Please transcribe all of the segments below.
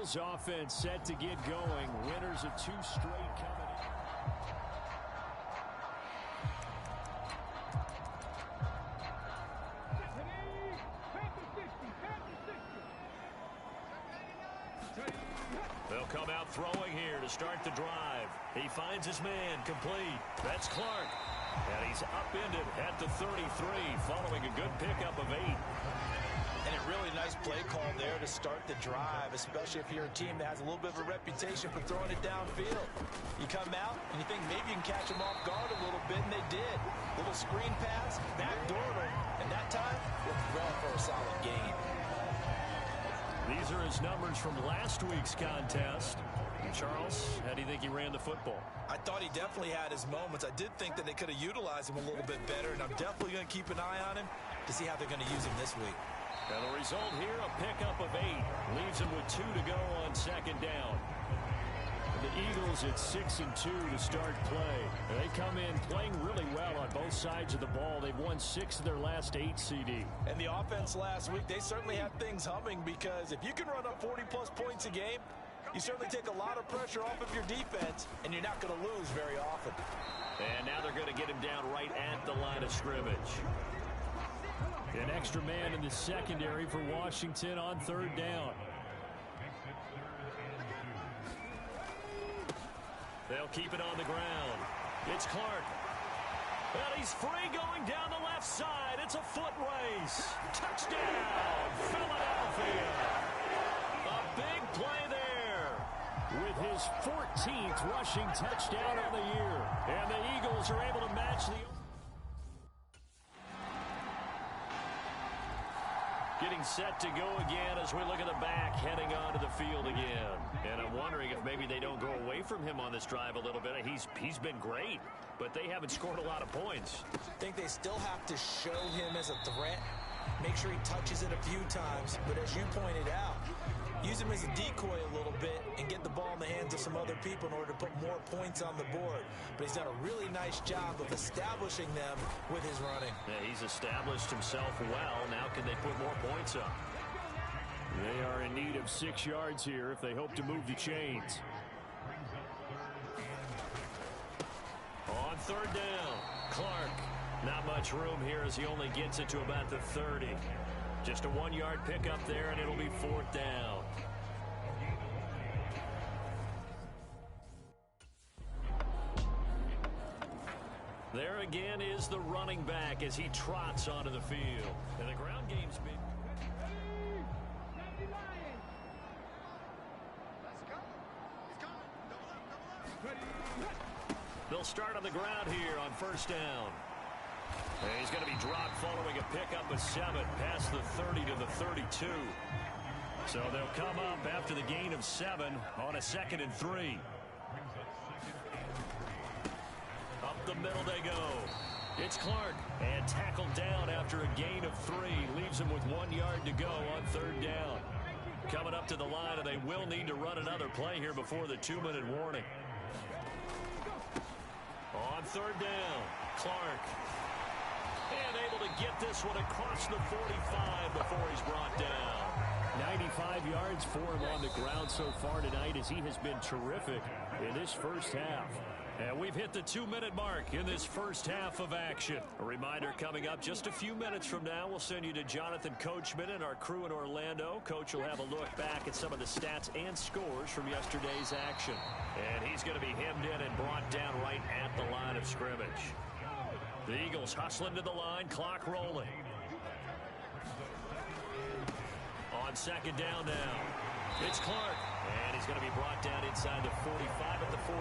Eagles offense set to get going. Winners of 2 straight coming in. They'll come out throwing here to start the drive. He finds his man complete. That's Clark. And he's upended at the 33 following a good pickup of 8. And a really nice play call there to start the drive, especially if you're a team that has a little bit of a reputation for throwing it downfield. You come out and you think maybe you can catch them off guard a little bit, and they did. Little screen pass, backdoored them, and that time, looked well for a solid gain. These are his numbers from last week's contest. Charles, how do you think he ran the football? I thought he definitely had his moments. I did think that they could have utilized him a little bit better, and I'm definitely going to keep an eye on him to see how they're going to use him this week. And the result here, a pickup of 8. Leaves him with 2 to go on second down. The Eagles at 6-2 to start play. They come in playing really well on both sides of the ball. They've won 6 of their last 8 CD. And the offense last week, they certainly had things humming, because if you can run up 40-plus points a game, you certainly take a lot of pressure off of your defense, and you're not going to lose very often. And now they're going to get him down right at the line of scrimmage. An extra man in the secondary for Washington on third down. They'll keep it on the ground. It's Clark. Well, he's free going down the left side. It's a foot race. Touchdown, Philadelphia. A big play there with his 14th rushing touchdown on the year. And the Eagles are able to match the... Getting set to go again as we look at the back heading onto the field again. And I'm wondering if maybe they don't go away from him on this drive a little bit. He's been great, but they haven't scored a lot of points. I think they still have to show him as a threat. Make sure he touches it a few times. But as you pointed out, use him as a decoy a little bit and get the ball in the hands of some other people in order to put more points on the board. But he's done a really nice job of establishing them with his running. Yeah, he's established himself well. Now can they put more points up? They are in need of 6 yards here if they hope to move the chains. On third down, Clark. Not much room here as he only gets it to about the 30. Just a 1-yard pickup there, and it'll be 4th down. There again is the running back as he trots onto the field. And the ground game's been... They'll start on the ground here on first down. And he's going to be dropped following a pickup of 7 past the 30 to the 32. So they'll come up after the gain of 7 on a 2nd and 3. Up the middle they go. It's Clark, and tackled down after a gain of 3. Leaves him with 1 yard to go on third down. Coming up to the line, and they will need to run another play here before the 2-minute warning. On third down, Clark. And able to get this one across the 45 before he's brought down. 95 yards for him on the ground so far tonight as he has been terrific in this first half. And we've hit the 2-minute mark in this first half of action. A reminder coming up just a few minutes from now, we'll send you to Jonathan Coachman and our crew in Orlando. Coach will have a look back at some of the stats and scores from yesterday's action. And he's going to be hemmed in and brought down right at the line of scrimmage. The Eagles hustling to the line, clock rolling. On second down now, it's Clark. And he's going to be brought down inside the 45 at the 43.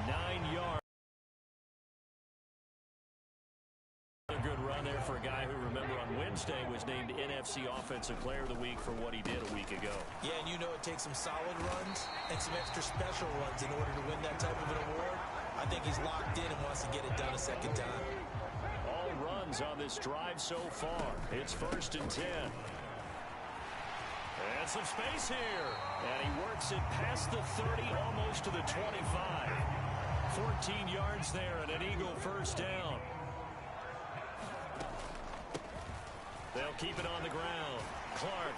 9 yards. A good run there for a guy who, remember, on Wednesday was named NFC Offensive Player of the Week for what he did a week ago. Yeah, and you know it takes some solid runs and some extra special runs in order to win that type of an award. I think he's locked in and wants to get it done a second time. All runs on this drive so far. It's 1st and 10. And some space here. And he works it past the 30, almost to the 25. 14 yards there and an Eagle first down. They'll keep it on the ground. Clark.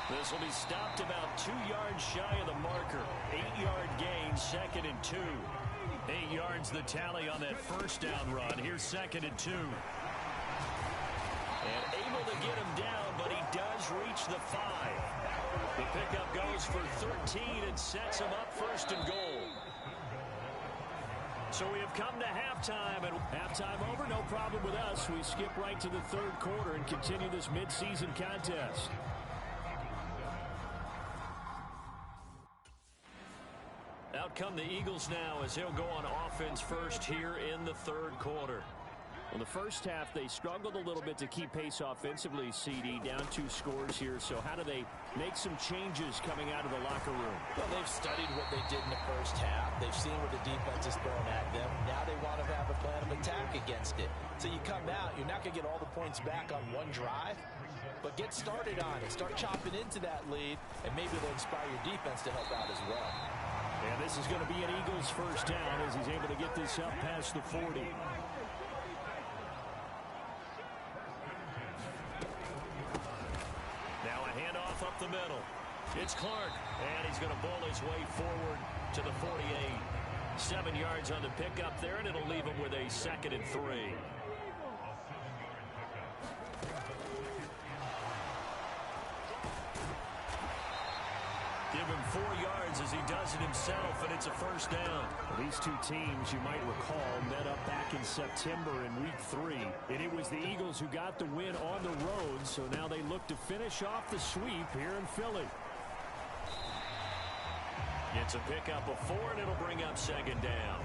This will be stopped about 2 yards shy of the marker. 8-yard gain, 2nd and 2. 8 yards the tally on that first down run. Here's 2nd and 2. And able to get him down, but he does reach the 5. The pickup goes for 13 and sets him up 1st and goal. So we have come to halftime, and halftime over, no problem with us. We skip right to the 3rd quarter and continue this midseason contest. Out come the Eagles now as he'll go on offense first here in the 3rd quarter. In the first half, they struggled a little bit to keep pace offensively, CD, down 2 scores here. So how do they make some changes coming out of the locker room? Well, they've studied what they did in the first half. They've seen what the defense is throwing at them. Now they want to have a plan of attack against it. So you come out, you're not going to get all the points back on one drive, but get started on it. Start chopping into that lead, and maybe it'll inspire your defense to help out as well. And this is going to be an Eagles first down as he's able to get this up past the 40. Now a handoff up the middle. It's Clark, and he's going to bowl his way forward to the 48. 7 yards on the pickup there, and it'll leave him with a 2nd and 3. Give him 4 yards as he does it himself, and it's a first down. These two teams, you might recall, met up back in September in Week 3. And it was the Eagles who got the win on the road, so now they look to finish off the sweep here in Philly. It's a pickup of 4, and it'll bring up 2nd down.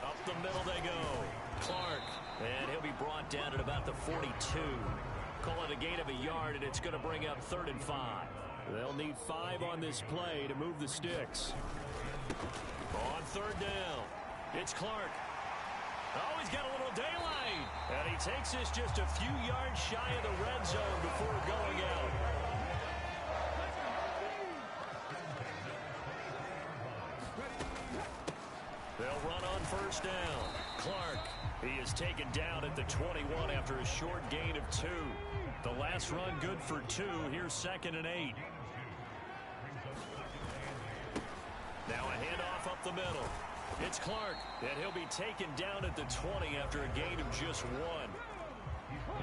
Up the middle they go. Clark. And he'll be brought down at about the 42. Call it a gain of a yard, and it's going to bring up 3rd and 5. They'll need 5 on this play to move the sticks. On 3rd down, it's Clark. Oh, he's got a little daylight. And he takes this just a few yards shy of the red zone before going out. They'll run on 1st down. Clark. He is taken down at the 21 after a short gain of 2. The last run good for 2. Here's 2nd and 8. Now a handoff up the middle. It's Clark, and he'll be taken down at the 20 after a gain of just 1.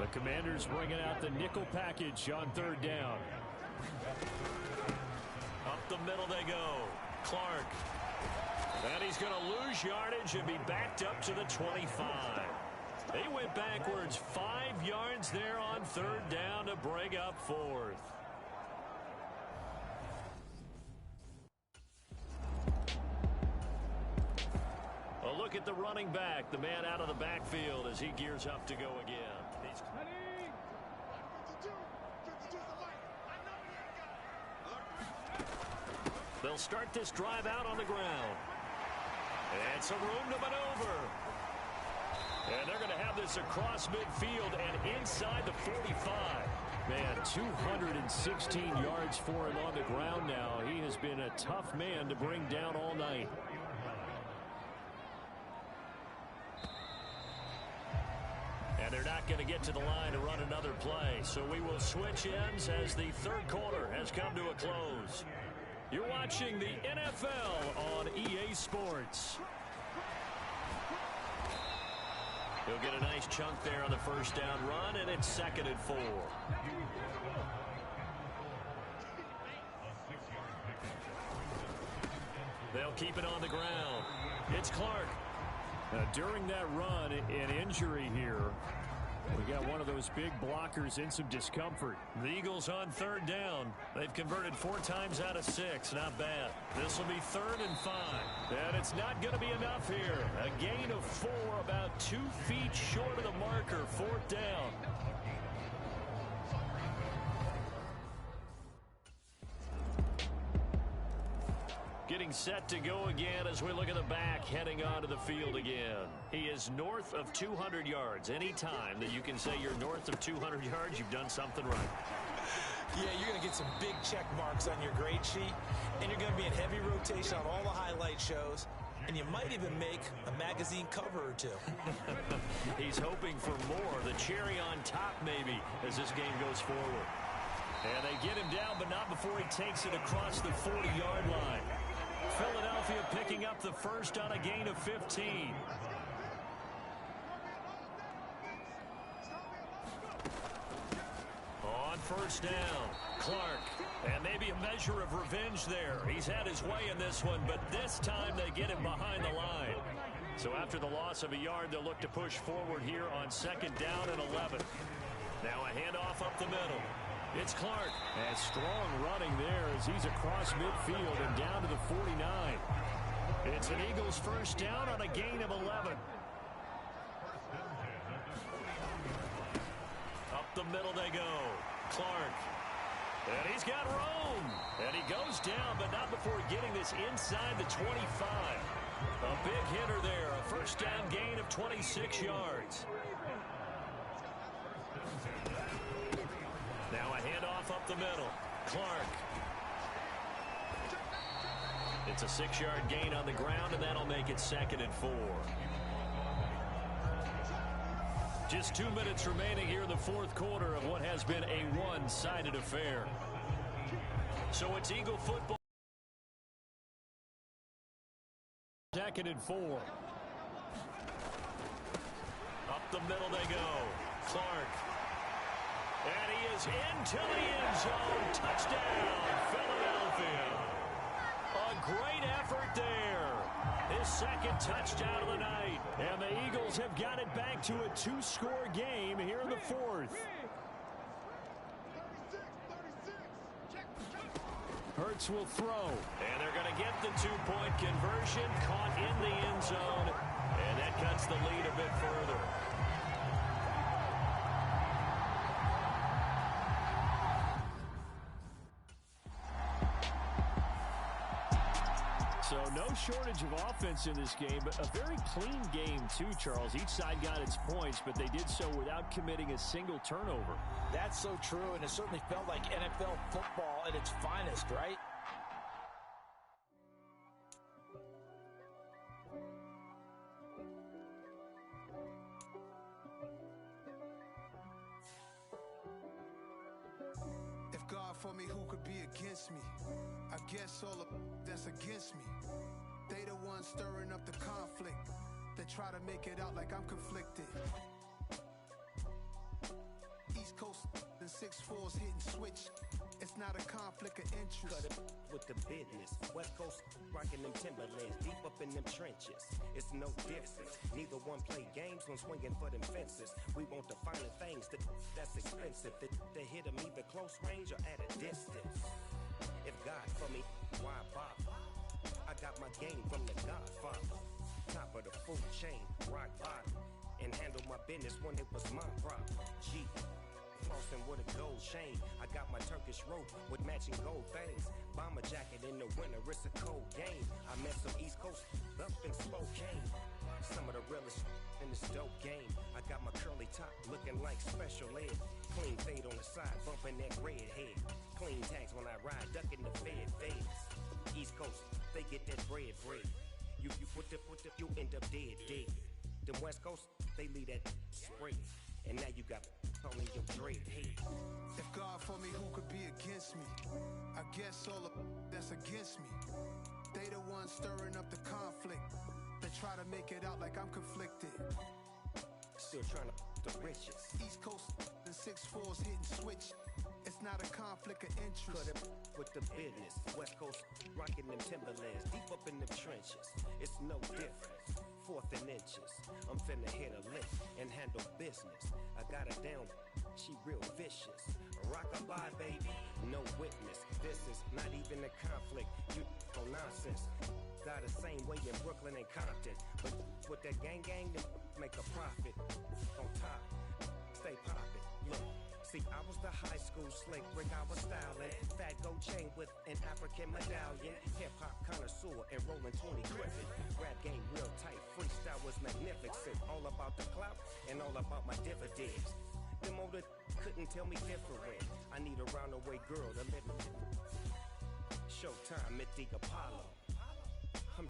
The Commanders bringing out the nickel package on 3rd down. Up the middle they go. Clark. And he's going to lose yardage and be backed up to the 25. They went backwards 5 yards there on 3rd down to bring up 4th. A look at the running back, the man out of the backfield as he gears up to go again. They'll start this drive out on the ground. And some room to maneuver. And they're going to have this across midfield and inside the 45. Man, 216 yards for him on the ground now. He has been a tough man to bring down all night. And they're not going to get to the line to run another play. So we will switch ends as the 3rd quarter has come to a close. You're watching the NFL on EA Sports. He'll get a nice chunk there on the 1st down run, and it's 2nd and 4. They'll keep it on the ground. It's Clark. During that run, an injury here. We got one of those big blockers in some discomfort. The Eagles on 3rd down. They've converted 4 times out of 6. Not bad. This will be 3rd and 5. And it's not going to be enough here. A gain of 4, about 2 feet short of the marker. 4th down. Getting set to go again as we look at the back, heading onto the field again. He is north of 200 yards. Any time that you can say you're north of 200 yards, you've done something right. Yeah, you're going to get some big check marks on your grade sheet, and you're going to be in heavy rotation on all the highlight shows. And you might even make a magazine cover or two. He's hoping for more, the cherry on top maybe, as this game goes forward. And they get him down, but not before he takes it across the 40-yard line. Philadelphia picking up the first on a gain of 15. On first down, Clark. And maybe a measure of revenge there. He's had his way in this one, but this time they get him behind the line. So after the loss of a yard, they'll look to push forward here on second down and 11. Now a handoff up the middle. It's Clark. And strong running there as he's across midfield and down to the 49. It's an Eagles first down on a gain of 11. Up the middle they go. Clark. And he's got room. And he goes down, but not before getting this inside the 25. A big hitter there. A first down gain of 26 yards. Now a handoff up the middle. Clark. It's a 6-yard gain on the ground, and that'll make it 2nd and 4. Just 2 minutes remaining here in the fourth quarter of what has been a one-sided affair. So it's Eagle football. 2nd and 4. Up the middle they go. Clark. And he is into the end zone. Touchdown, Philadelphia. A great effort there. His second touchdown of the night. And the Eagles have got it back to a 2-score game here in the fourth. Hurts will throw. And they're going to get the 2-point conversion. Caught in the end zone. And that cuts the lead a bit further. So no shortage of offense in this game, but a very clean game too, Charles. Each side got its points, but they did so without committing a single turnover. That's so true, and it certainly felt like NFL football at its finest, right? If God for me, who could be against me? I guess all of that's against me. They the ones stirring up the conflict. They try to make it out like I'm conflicted. East Coast and 6'4's hitting switch. It's not a conflict of interest. Cut it with the business. West Coast rocking them Timberlands, deep up in them trenches. It's no difference. Neither one play games when swinging for them fences. We want the finer things that's expensive. They hit them either close range or at a distance. If God for me, why bother? I got my game from the Godfather. Top of the food chain, rock bottom. And handle my business when it was my problem. G. Flossing with a gold chain. I got my Turkish rope with matching gold things. Bomber jacket in the winter, it's a cold game. I met some East Coast up in Spokane. Some of the realest in this dope game. I got my curly top looking like special ed. Clean fade on the side, bumping that red head. Clean tags when I ride, ducking the feds. East Coast, they get that bread. You put the, you end up dead. Them West Coast, they leave that spray. And now you got only your dread head. If God for me, who could be against me? I guess all of that's against me. They the ones stirring up the conflict. They try to make it out like I'm conflicted. Still trying to the riches. East Coast and 6'4's hitting switch. It's not a conflict of interest. Cut it with the business. West Coast rocking them Timberlands, deep up in them trenches. It's no difference. 4th and inches. I'm finna hit a lick and handle business. I got her down, she real vicious. Rock-a-bye, baby, no witness. This is not even a conflict. You no nonsense. Got the same way in Brooklyn and Compton. But with that gang, to make a profit. On top, stay poppin'. Look. See, I was the high school slick Rick, I was styling. Fat gold chain with an African medallion. Hip-hop connoisseur and rolling 20 Griffin. Rap game real tight, freestyle was magnificent. All about the clout and all about my dividends. Them older couldn't tell me different. I need a roundaway girl to let me. Showtime at the Apollo.